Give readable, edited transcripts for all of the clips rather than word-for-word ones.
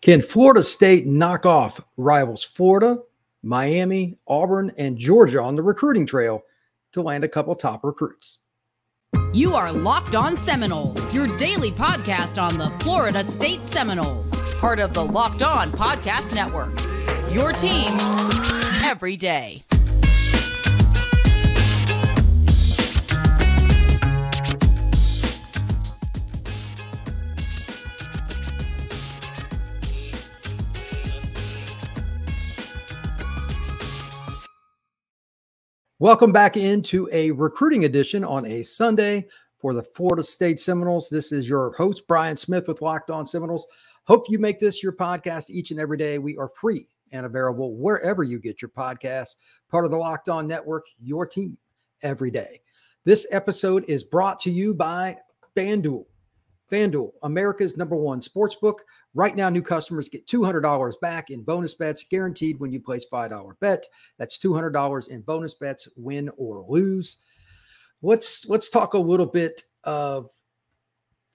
Can Florida State knock off rivals Florida, Miami, Auburn, and Georgia on the recruiting trail to land a couple top recruits? You are Locked On Seminoles, your daily podcast on the Florida State Seminoles, part of the Locked On Podcast Network. Your team every day. Welcome back into a recruiting edition on a Sunday for the Florida State Seminoles. This is your host, Brian Smith with Locked On Seminoles. Hope you make this your podcast each and every day. We are free and available wherever you get your podcasts, part of the Locked On Network, your team every day. This episode is brought to you by FanDuel. FanDuel, America's #1 sportsbook. Right now, new customers get $200 back in bonus bets guaranteed when you place $5 bet. That's $200 in bonus bets, win or lose. Let's talk a little bit of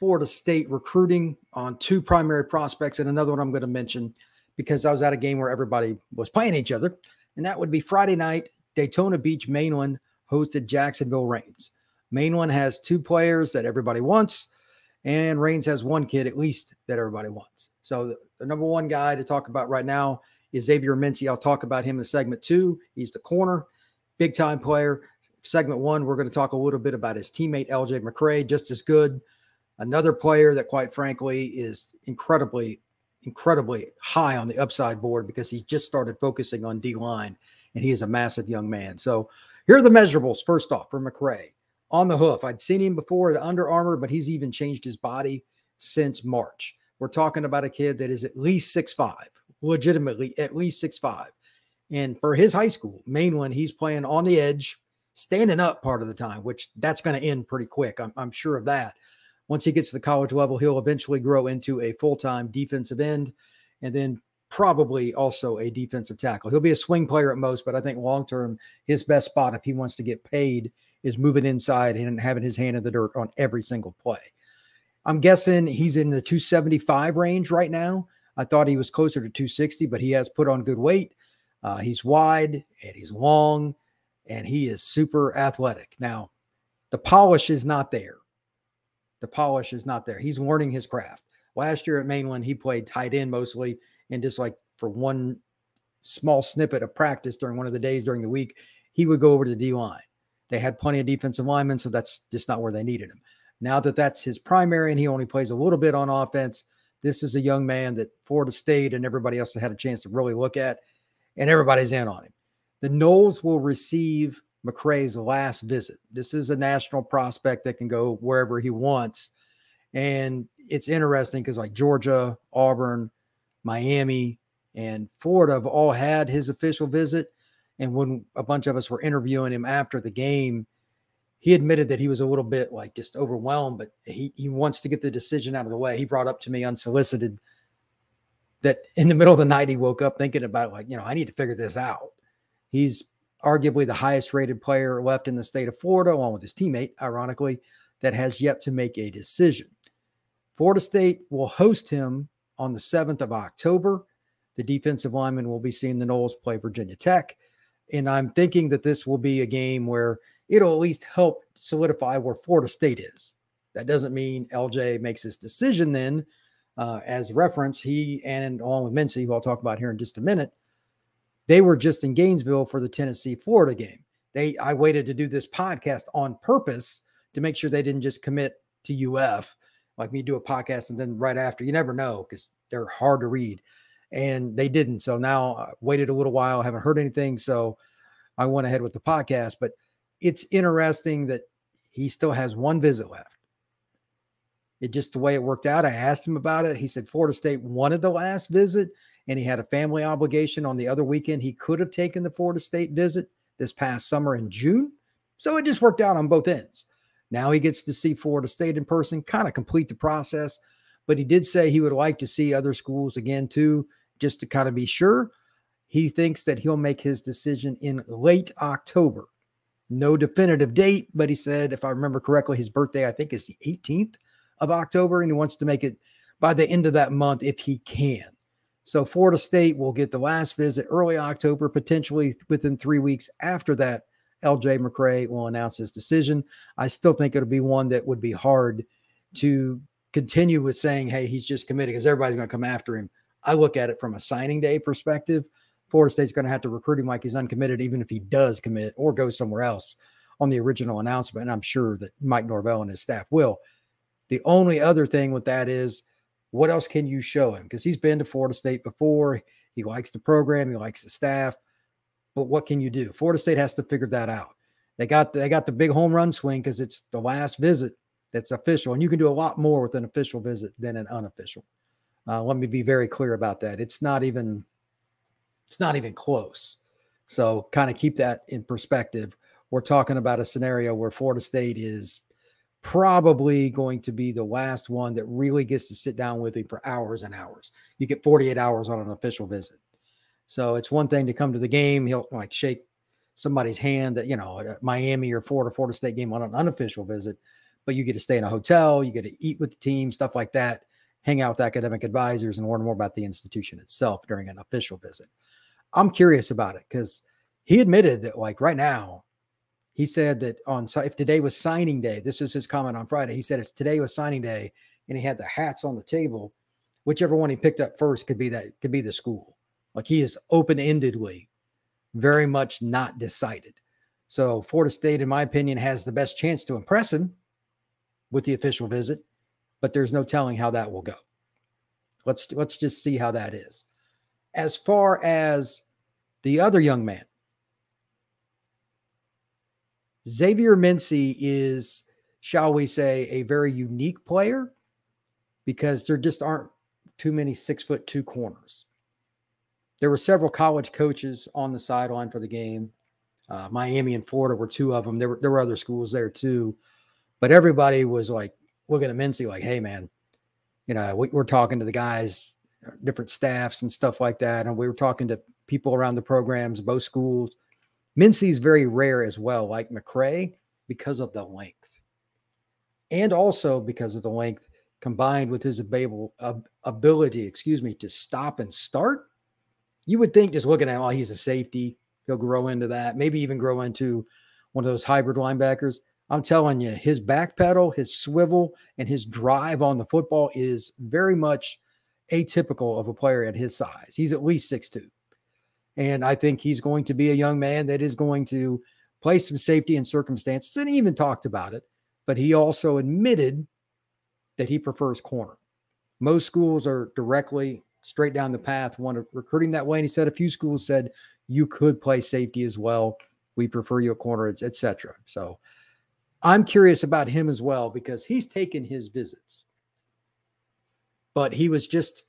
Florida State recruiting on two primary prospects and another one I'm going to mention because I was at a game where everybody was playing each other, and that would be Friday night. Daytona Beach, Mainland hosted Jacksonville Reigns. Mainland has two players that everybody wants, and Reigns has one kid at least that everybody wants. So the number one guy to talk about right now is Zavier Mincey. I'll talk about him in segment 2. He's the corner, big time player. Segment 1, we're going to talk a little bit about his teammate, McCray, just as good. Another player that, quite frankly, is incredibly high on the upside board because he's just started focusing on D-line, and he is a massive young man. So here are the measurables. First off, for McCray. On the hoof. I'd seen him before at Under Armour, but he's even changed his body since March. We're talking about a kid that is at least 6'5", legitimately at least 6'5". And for his high school, Mainland, he's playing on the edge, standing up part of the time, which that's going to end pretty quick. I'm sure of that. Once he gets to the college level, he'll eventually grow into a full-time defensive end and then probably also a defensive tackle. He'll be a swing player at most, but I think long-term, his best spot if he wants to get paid is moving inside and having his hand in the dirt on every single play. I'm guessing he's in the 275 range right now. I thought he was closer to 260, but he has put on good weight. He's wide and he's long and he is super athletic. Now, the polish is not there. The polish is not there. He's learning his craft. Last year at Mainland, he played tight end mostly, and just like for one small snippet of practice during one of the days during the week, he would go over to the D-line. They had plenty of defensive linemen, so that's just not where they needed him. Now that that's his primary and he only plays a little bit on offense, this is a young man that Florida State and everybody else had a chance to really look at, and everybody's in on him. The Noles will receive McCray's last visit. This is a national prospect that can go wherever he wants, and it's interesting because like Georgia, Auburn, Miami, and Florida have all had his official visit. And when a bunch of us were interviewing him after the game, he admitted that he was a little bit like just overwhelmed, but he wants to get the decision out of the way. He brought up to me unsolicited that in the middle of the night, he woke up thinking about like, I need to figure this out. He's arguably the highest rated player left in the state of Florida, along with his teammate, ironically, that has yet to make a decision. Florida State will host him on the 7th of October. The defensive lineman will be seeing the Noles play Virginia Tech. And I'm thinking that this will be a game where it'll at least help solidify where Florida State is. That doesn't mean LJ makes his decision then. As reference, he and along with Mincey, who I'll talk about here in just a minute, they were just in Gainesville for the Tennessee-Florida game. I waited to do this podcast on purpose to make sure they didn't just commit to UF, like me do a podcast and then right after. You never know because they're hard to read. And they didn't. So now I waited a little while, haven't heard anything. So I went ahead with the podcast. But it's interesting that he still has one visit left. It just the way it worked out. I asked him about it. He said Florida State wanted the last visit and he had a family obligation on the other weekend. He could have taken the Florida State visit this past summer in June. So it just worked out on both ends. Now he gets to see Florida State in person, kind of complete the process. But he did say he would like to see other schools again too, just to kind of be sure. He thinks that he'll make his decision in late October. No definitive date, but he said, if I remember correctly, his birthday, I think, is the 18th of October, and he wants to make it by the end of that month if he can. So Florida State will get the last visit early October, potentially within 3 weeks. After that, LJ McCray will announce his decision. I still think it'll be one that would be hard to continue with saying, hey, he's just committed, because everybody's going to come after him. I look at it from a signing day perspective. Florida State's going to have to recruit him like he's uncommitted, even if he does commit or go somewhere else on the original announcement. And I'm sure that Mike Norvell and his staff will. The only other thing with that is, what else can you show him? Because he's been to Florida State before. He likes the program. He likes the staff. But what can you do? Florida State has to figure that out. They got the big home run swing because it's the last visit that's official. And you can do a lot more with an official visit than an unofficial. Let me be very clear about that. It's not even close. So kind of keep that in perspective. We're talking about a scenario where Florida State is probably going to be the last one that really gets to sit down with him for hours and hours. You get 48 hours on an official visit. So it's one thing to come to the game. He'll like shake somebody's hand at, at a Miami or Florida State game on an unofficial visit, but you get to stay in a hotel, you get to eat with the team, stuff like that, hang out with academic advisors and learn more about the institution itself during an official visit. I'm curious about it because he admitted that, like, right now, he said that if today was signing day, this is his comment on Friday. He said today was signing day, and he had the hats on the table. Whichever one he picked up first could be the school. Like, he is open-endedly very much not decided. So Florida State, in my opinion, has the best chance to impress him with the official visit, but there's no telling how that will go. Let's just see how that is. As far as the other young man, Zavier Mincey is, shall we say, a very unique player because there just aren't too many 6'2" corners. There were several college coaches on the sideline for the game. Miami and Florida were two of them. There were other schools there too, but everybody was like looking at Mincey like, hey man, we're talking to the guys, different staffs and stuff like that. And we were talking to people around the programs, both schools. Mincey's very rare as well, like McCray, because of the length. And also because of the length combined with his ability, to stop and start. You would think, just looking at him, he's a safety. He'll grow into that, maybe even grow into one of those hybrid linebackers. I'm telling you, his back pedal, his swivel, and his drive on the football is very much atypical of a player at his size. He's at least 6'2". And I think he's going to be a young man that is going to play some safety in circumstances. And he even talked about it, but he also admitted that he prefers corner. Most schools are directly straight down the path, one of recruiting that way. And he said a few schools said you could play safety as well. We prefer you at corner, et cetera. So I'm curious about him as well because he's taken his visits. But he was just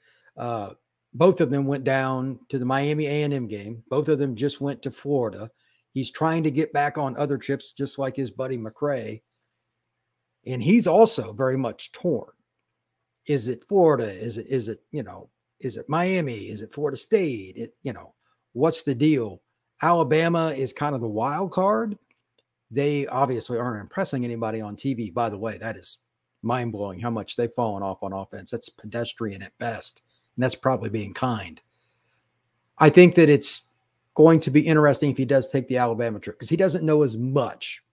both of them went down to the Miami A&M game. Both of them just went to Florida. He's trying to get back on other trips, just like his buddy McCray. And he's also very much torn. Is it Florida? Is it Miami? Is it Florida State? What's the deal? Alabama is kind of the wild card. They obviously aren't impressing anybody on TV. By the way, that is mind-blowing how much they've fallen off on offense. That's pedestrian at best. And that's probably being kind. I think that it's going to be interesting if he does take the Alabama trip because he doesn't know as much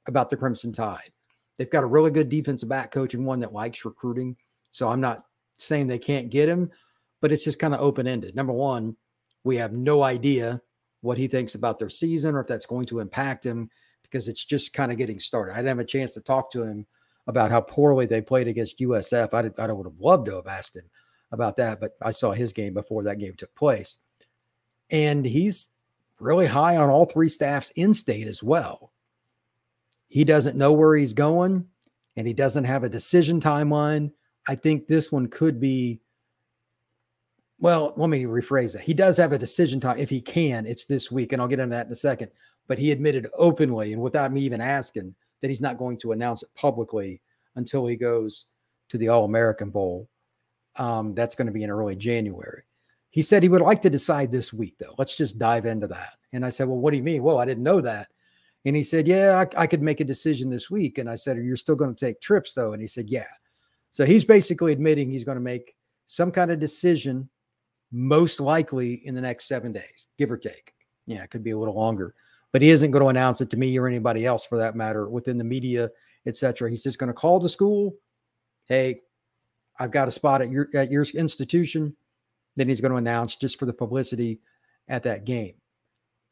about the Crimson Tide. They've got a really good defensive back coach and one that likes recruiting. So I'm not saying they can't get him, but it's just kind of open-ended. Number one, we have no idea what he thinks about their season or if that's going to impact him because it's just kind of getting started. I didn't have a chance to talk to him about how poorly they played against USF. I would have loved to have asked him about that, but I saw his game before that game took place. And he's really high on all three staffs in state as well. He doesn't know where he's going, and he doesn't have a decision timeline. I think this one could be, well, let me rephrase that. He does have a decision time. If he can, it's this week, and I'll get into that in a second. But he admitted openly and without me even asking that he's not going to announce it publicly until he goes to the All-American Bowl. That's going to be in early January. He said he would like to decide this week, though. Let's just dive into that. And I said, well, what do you mean? Well, I didn't know that. And he said, yeah, I could make a decision this week. And I said, you're still going to take trips, though? And he said, yeah. So he's basically admitting he's going to make some kind of decision most likely in the next 7 days, give or take. Yeah, it could be a little longer, but he isn't going to announce it to me or anybody else for that matter within the media, etc. He's just going to call the school. Hey, I've got a spot at your institution. Then he's going to announce just for the publicity at that game.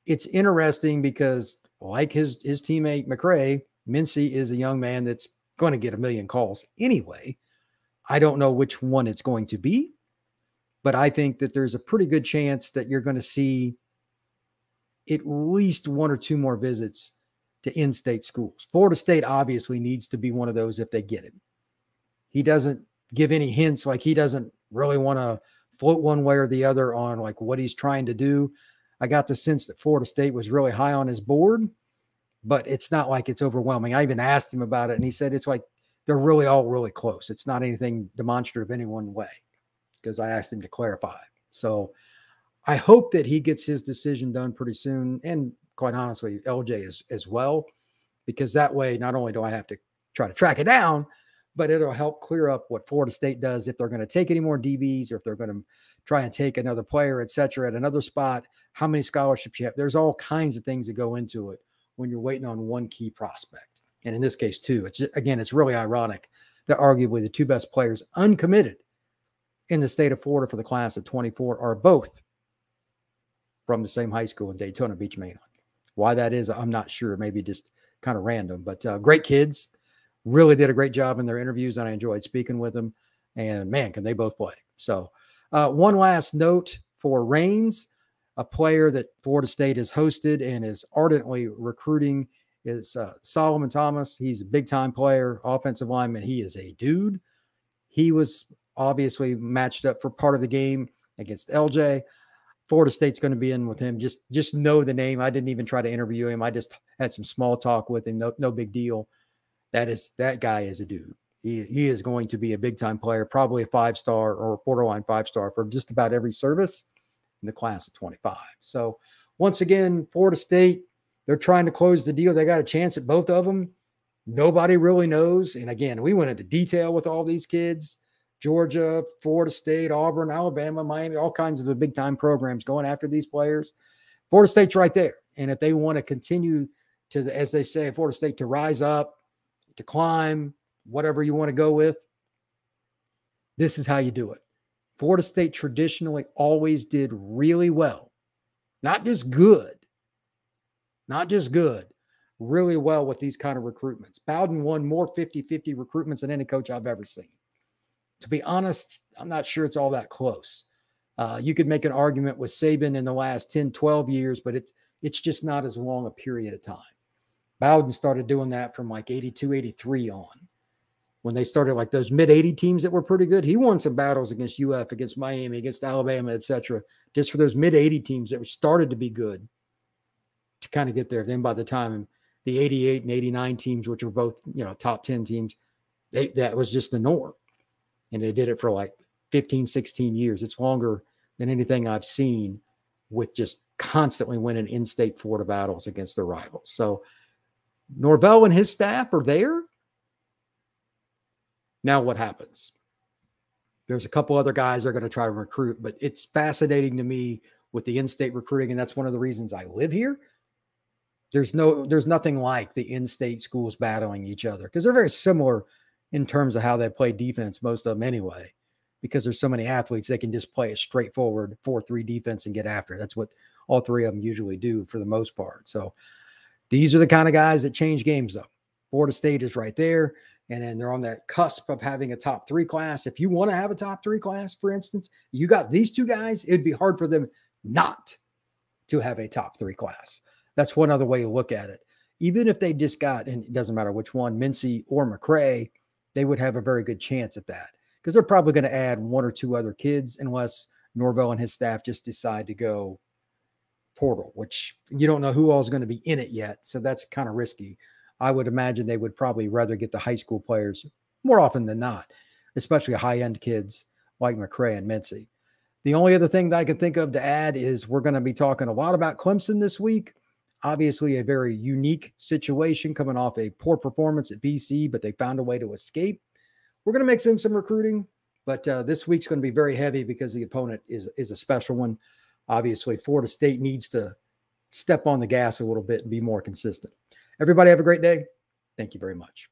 It's interesting because like his teammate McCray, Mincey is a young man that's going to get a million calls anyway. I don't know which one it's going to be, but I think that there's a pretty good chance that you're going to see at least 1 or 2 more visits to in-state schools. Florida State obviously needs to be one of those if they get him. He doesn't give any hints, like he doesn't really want to float one way or the other on like what he's trying to do. I got the sense that Florida State was really high on his board, but it's not like it's overwhelming. I even asked him about it, and he said it's like they're really all really close. It's not anything demonstrative any one way, because I asked him to clarify. So I hope that he gets his decision done pretty soon, and quite honestly, LJ as well, because that way not only do I have to try to track it down, but it'll help clear up what Florida State does if they're going to take any more DBs or if they're going to try and take another player, et cetera, at another spot, how many scholarships you have. There's all kinds of things that go into it when you're waiting on one key prospect. And in this case, too, it's really ironic that arguably the 2 best players uncommitted in the state of Florida for the class of 24 are both from the same high school in Daytona Beach, Mainland. Why that is, I'm not sure. Maybe just kind of random, but great kids. Really did a great job in their interviews, and I enjoyed speaking with them. And man, can they both play. So one last note for Raines, a player that Florida State has hosted and is ardently recruiting is Solomon Thomas. He's a big-time player, offensive lineman. He is a dude. He was obviously matched up for part of the game against LJ. Florida State's going to be in with him. Just know the name. I didn't even try to interview him. I just had some small talk with him. No big deal. That guy is a dude. He is going to be a big-time player, probably a 5-star or borderline 5-star for just about every service in the class of 25. So once again, Florida State, they're trying to close the deal. They got a chance at both of them. Nobody really knows. And again, we went into detail with all these kids, Georgia, Florida State, Auburn, Alabama, Miami, all kinds of the big-time programs going after these players. Florida State's right there. And if they want to continue to, as they say, Florida State to rise up, to climb, whatever you want to go with, this is how you do it. Florida State traditionally always did really well. Not just good, really well with these kind of recruitments. Bowden won more 50-50 recruitments than any coach I've ever seen. To be honest, I'm not sure it's all that close. You could make an argument with Saban in the last 10, 12 years, but it's just not as long a period of time. Bowden started doing that from like 82, 83 on. When they started like those mid-80 teams that were pretty good, he won some battles against UF, against Miami, against Alabama, etc. Just for those mid-80 teams that started to be good to kind of get there. Then by the time the 88 and 89 teams, which were both, top 10 teams, that was just the norm. And they did it for like 15, 16 years. It's longer than anything I've seen with just constantly winning in-state Florida battles against their rivals. So Norvell and his staff are there. Now what happens? There's a couple other guys they're going to try to recruit, but it's fascinating to me with the in-state recruiting, and that's one of the reasons I live here. There's nothing like the in-state schools battling each other because they're very similar in terms of how they play defense, most of them anyway, because there's so many athletes, they can just play a straightforward 4-3 defense and get after it. That's what all 3 of them usually do for the most part. So these are the kind of guys that change games, though. Florida State is right there, and then they're on that cusp of having a top 3 class. If you want to have a top 3 class, for instance, you got these 2 guys, it'd be hard for them not to have a top 3 class. That's one other way to look at it. Even if they just got, and it doesn't matter which one, Mincey or McCray, they would have a very good chance at that because they're probably going to add 1 or 2 other kids unless Norvell and his staff just decide to go portal, which you don't know who all is going to be in it yet. So that's kind of risky. I would imagine they would probably rather get the high school players more often than not, especially high-end kids like McCray and Mincey. The only other thing that I can think of to add is we're going to be talking a lot about Clemson this week. Obviously a very unique situation coming off a poor performance at BC, but they found a way to escape. We're going to mix in some recruiting, But this week's going to be very heavy because the opponent is a special one. Obviously, Florida State needs to step on the gas a little bit and be more consistent. Everybody have a great day. Thank you very much.